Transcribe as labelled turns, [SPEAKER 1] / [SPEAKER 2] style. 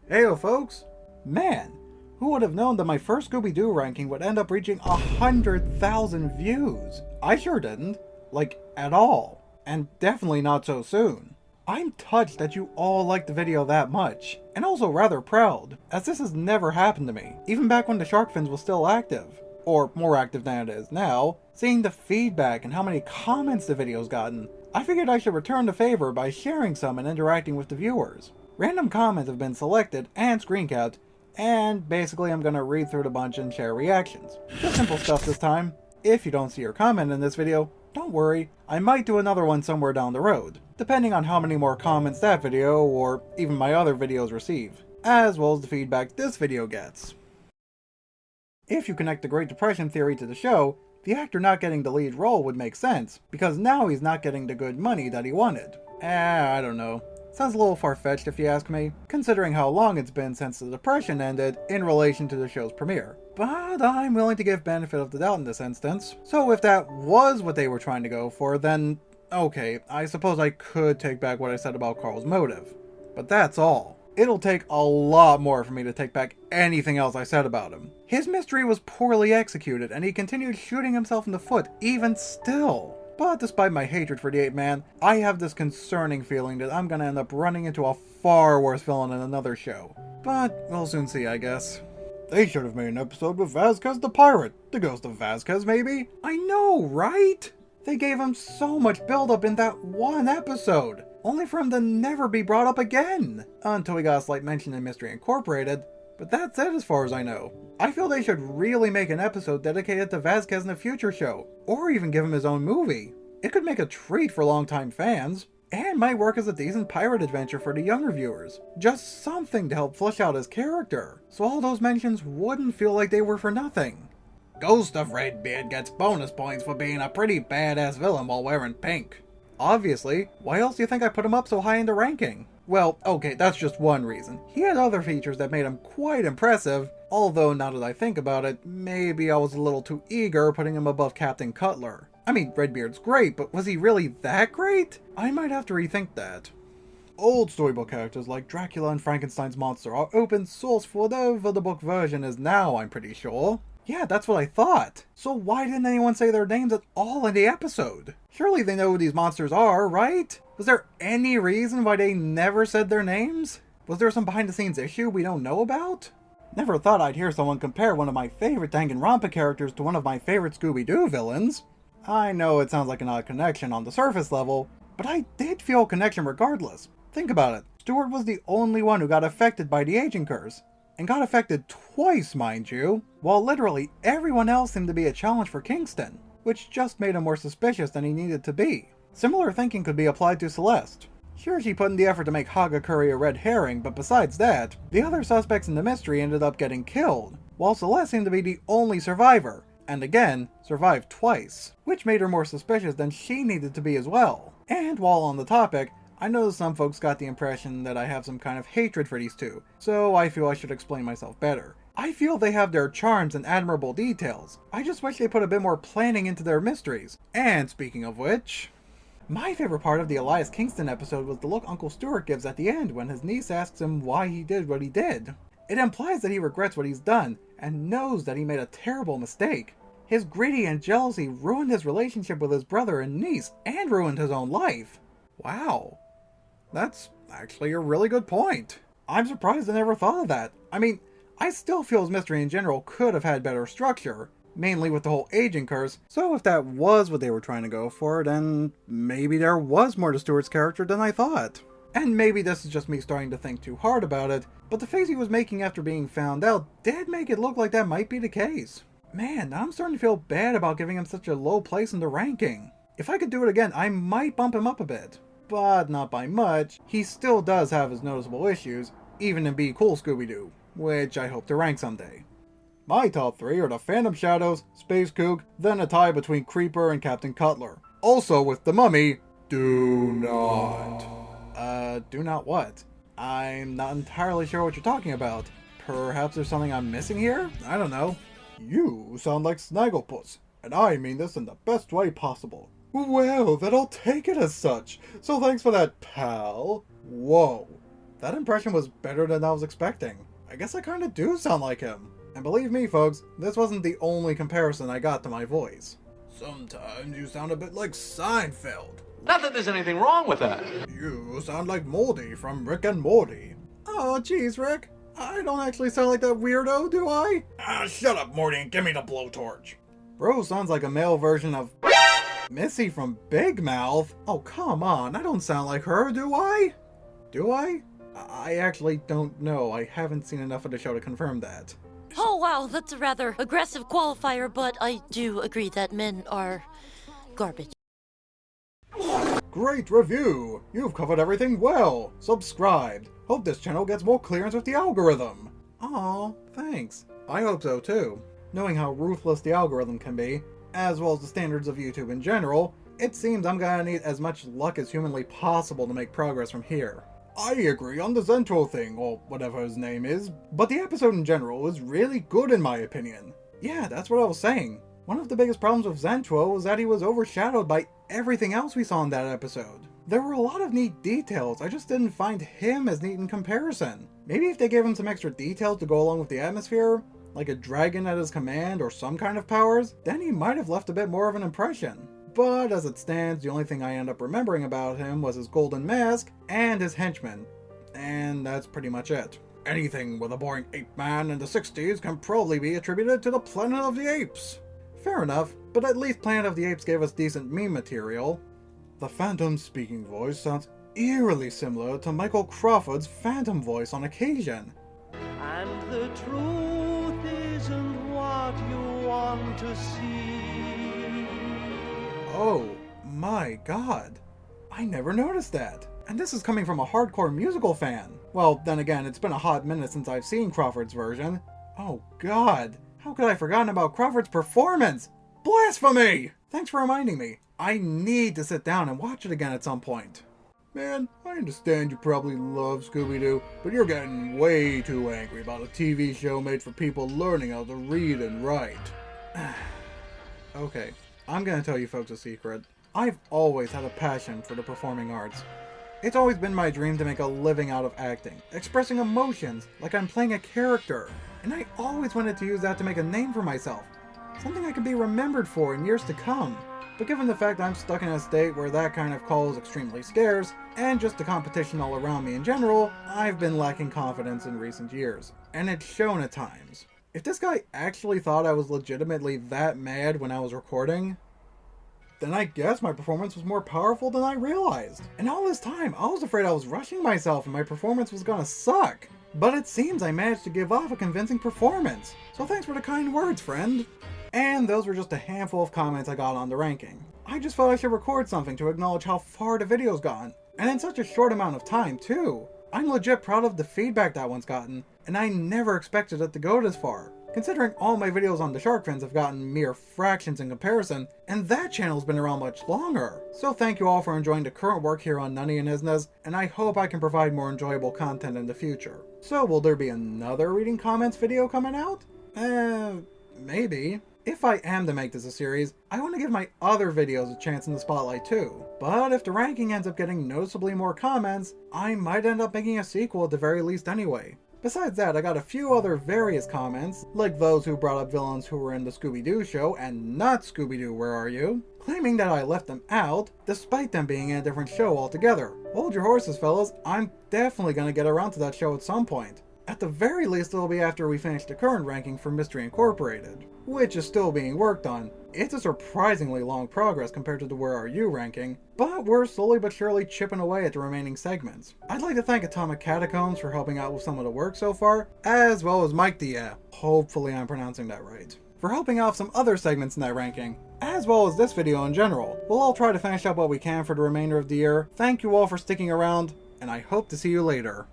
[SPEAKER 1] Heyo folks! Man, who would have known that my first Scooby-Doo ranking would end up reaching 100,000 views? I sure didn't. Like, at all. And definitely not so soon. I'm touched that you all liked the video that much, and also rather proud, as this has never happened to me, even back when the shark fins was still active. Or more active than it is now. Seeing the feedback and how many comments the video's gotten, I figured I should return the favor by sharing some and interacting with the viewers. Random comments have been selected and screen capped, and basically I'm gonna read through the bunch and share reactions. Just simple stuff this time. If you don't see your comment in this video, don't worry, I might do another one somewhere down the road, depending on how many more comments that video, or even my other videos receive, as well as the feedback this video gets. If you connect the Great Depression theory to the show, the actor not getting the lead role would make sense, because now he's not getting the good money that he wanted. I don't know. Sounds a little far-fetched if you ask me, considering how long it's been since the Depression ended in relation to the show's premiere. But I'm willing to give benefit of the doubt in this instance. So if that was what they were trying to go for, then okay, I suppose I could take back what I said about Carl's motive. But that's all. It'll take a lot more for me to take back anything else I said about him. His mystery was poorly executed, and he continued shooting himself in the foot even still. But despite my hatred for the Ape Man, I have this concerning feeling that I'm gonna end up running into a far worse villain in another show. But we'll soon see, I guess. They should have made an episode with Vasquez the Pirate. The ghost of Vasquez, maybe? I know, right? They gave him so much build-up in that one episode, only for him to never be brought up again. Until we got a slight mention in Mystery Incorporated, but that's it as far as I know. I feel they should really make an episode dedicated to Vasquez in a future show, or even give him his own movie. It could make a treat for longtime fans, and might work as a decent pirate adventure for the younger viewers. Just something to help flesh out his character, so all those mentions wouldn't feel like they were for nothing. Ghost of Redbeard gets bonus points for being a pretty badass villain while wearing pink. Obviously, why else do you think I put him up so high in the ranking? Well, okay, that's just one reason. He had other features that made him quite impressive, although now that I think about it, maybe I was a little too eager putting him above Captain Cutler. I mean, Redbeard's great, but was he really that great? I might have to rethink that. Old storybook characters like Dracula and Frankenstein's monster are open source for whatever the book version is now, I'm pretty sure. Yeah, that's what I thought. So why didn't anyone say their names at all in the episode? Surely they know who these monsters are, right? Was there any reason why they never said their names? Was there some behind-the-scenes issue we don't know about? Never thought I'd hear someone compare one of my favorite Danganronpa characters to one of my favorite Scooby-Doo villains. I know it sounds like an odd connection on the surface level, but I did feel a connection regardless. Think about it. Stuart was the only one who got affected by the aging curse. And got affected twice, mind you, while literally everyone else seemed to be a challenge for Kingston, which just made him more suspicious than he needed to be. Similar thinking could be applied to Celeste. Sure, she put in the effort to make Hagakure a red herring, but besides that, the other suspects in the mystery ended up getting killed, while Celeste seemed to be the only survivor, and again, survived twice, which made her more suspicious than she needed to be as well. And while on the topic, I know some folks got the impression that I have some kind of hatred for these two, so I feel I should explain myself better. I feel they have their charms and admirable details. I just wish they put a bit more planning into their mysteries. And speaking of which, my favorite part of the Elias Kingston episode was the look Uncle Stuart gives at the end when his niece asks him why he did what he did. It implies that he regrets what he's done and knows that he made a terrible mistake. His greedy and jealousy ruined his relationship with his brother and niece and ruined his own life. Wow. That's actually a really good point. I'm surprised I never thought of that. I mean, I still feel his mystery in general could have had better structure, mainly with the whole aging curse, so if that was what they were trying to go for, then maybe there was more to Stuart's character than I thought. And maybe this is just me starting to think too hard about it, but the face he was making after being found out did make it look like that might be the case. Man, now I'm starting to feel bad about giving him such a low place in the ranking. If I could do it again, I might bump him up a bit. But not by much. He still does have his noticeable issues, even in Be Cool Scooby-Doo, which I hope to rank someday. My top 3 are the Phantom Shadows, Space Kook, then a tie between Creeper and Captain Cutler. Also with the Mummy, do not. Do not what? I'm not entirely sure what you're talking about. Perhaps there's something I'm missing here? I don't know. You sound like Snagglepuss, and I mean this in the best way possible. Well, then I'll take it as such. So thanks for that, pal. Whoa. that impression was better than I was expecting. I guess I kinda do sound like him. And believe me folks, this wasn't the only comparison I got to my voice. Sometimes you sound a bit like Seinfeld.
[SPEAKER 2] Not that there's anything wrong with that.
[SPEAKER 1] You sound like Morty from Rick and Morty. Oh geez, Rick. I don't actually sound like that weirdo, do I? Ah, shut up, Morty, and give me the blowtorch. Bro sounds like a male version of Missy from Big Mouth. Oh, come on, I don't sound like her, do I? Do I? I actually don't know. I haven't seen enough of the show to confirm that.
[SPEAKER 3] Oh wow, that's a rather aggressive qualifier, but I do agree that men are garbage.
[SPEAKER 1] Great review! You've covered everything well! Subscribed! Hope this channel gets more clearance with the algorithm! Aw, thanks. I hope so too. Knowing how ruthless the algorithm can be, as well as the standards of YouTube in general, it seems I'm gonna need as much luck as humanly possible to make progress from here. I agree on the Zentro thing, or whatever his name is, but the episode in general is really good in my opinion. Yeah, that's what I was saying. One of the biggest problems with Zentro was that he was overshadowed by everything else we saw in that episode. There were a lot of neat details, I just didn't find him as neat in comparison. Maybe if they gave him some extra details to go along with the atmosphere, like a dragon at his command or some kind of powers, then he might have left a bit more of an impression. But as it stands, the only thing I end up remembering about him was his golden mask and his henchmen. And that's pretty much it. Anything with a boring ape man in the 60s can probably be attributed to the Planet of the Apes. Fair enough, but at least Planet of the Apes gave us decent meme material. The Phantom's speaking voice sounds eerily similar to Michael Crawford's Phantom voice on occasion.
[SPEAKER 4] And the truth isn't what you want to see.
[SPEAKER 1] Oh my god. I never noticed that. And this is coming from a hardcore musical fan. Well, then again, it's been a hot minute since I've seen Crawford's version. Oh god. How could I have forgotten about Crawford's performance? Blasphemy! Thanks for reminding me. I need to sit down and watch it again at some point. Man, I understand you probably love Scooby-Doo, but you're getting way too angry about a TV show made for people learning how to read and write. Okay, I'm gonna tell you folks a secret. I've always had a passion for the performing arts. It's always been my dream to make a living out of acting, expressing emotions like I'm playing a character. And I always wanted to use that to make a name for myself, something I could be remembered for in years to come. But given the fact I'm stuck in a state where that kind of call is extremely scarce, and just the competition all around me in general, I've been lacking confidence in recent years. And it's shown at times. If this guy actually thought I was legitimately that mad when I was recording, then I guess my performance was more powerful than I realized. And all this time, I was afraid I was rushing myself and my performance was gonna suck. But it seems I managed to give off a convincing performance. So thanks for the kind words, friend. And those were just a handful of comments I got on the ranking. I just felt I should record something to acknowledge how far the video's gone. And in such a short amount of time, too. I'm legit proud of the feedback that one's gotten, and I never expected it to go this far. Considering all my videos on the shark fins have gotten mere fractions in comparison, and that channel's been around much longer. So thank you all for enjoying the current work here on Nunion and Iznez, and I hope I can provide more enjoyable content in the future. So will there be another reading comments video coming out? Maybe. If I am to make this a series, I want to give my other videos a chance in the spotlight too. But if the ranking ends up getting noticeably more comments, I might end up making a sequel at the very least anyway. Besides that, I got a few other various comments, like those who brought up villains who were in the Scooby-Doo show and not Scooby-Doo Where Are You?, claiming that I left them out, despite them being in a different show altogether. Hold your horses, fellas, I'm definitely gonna get around to that show at some point. At the very least, it'll be after we finish the current ranking for Mystery Incorporated, which is still being worked on. It's a surprisingly long progress compared to the Where Are You ranking, but we're slowly but surely chipping away at the remaining segments. I'd like to thank Atomic Catacombs for helping out with some of the work so far, as well as Mike Dia, hopefully I'm pronouncing that right, for helping off some other segments in that ranking, as well as this video in general. We'll all try to finish up what we can for the remainder of the year. Thank you all for sticking around, and I hope to see you later.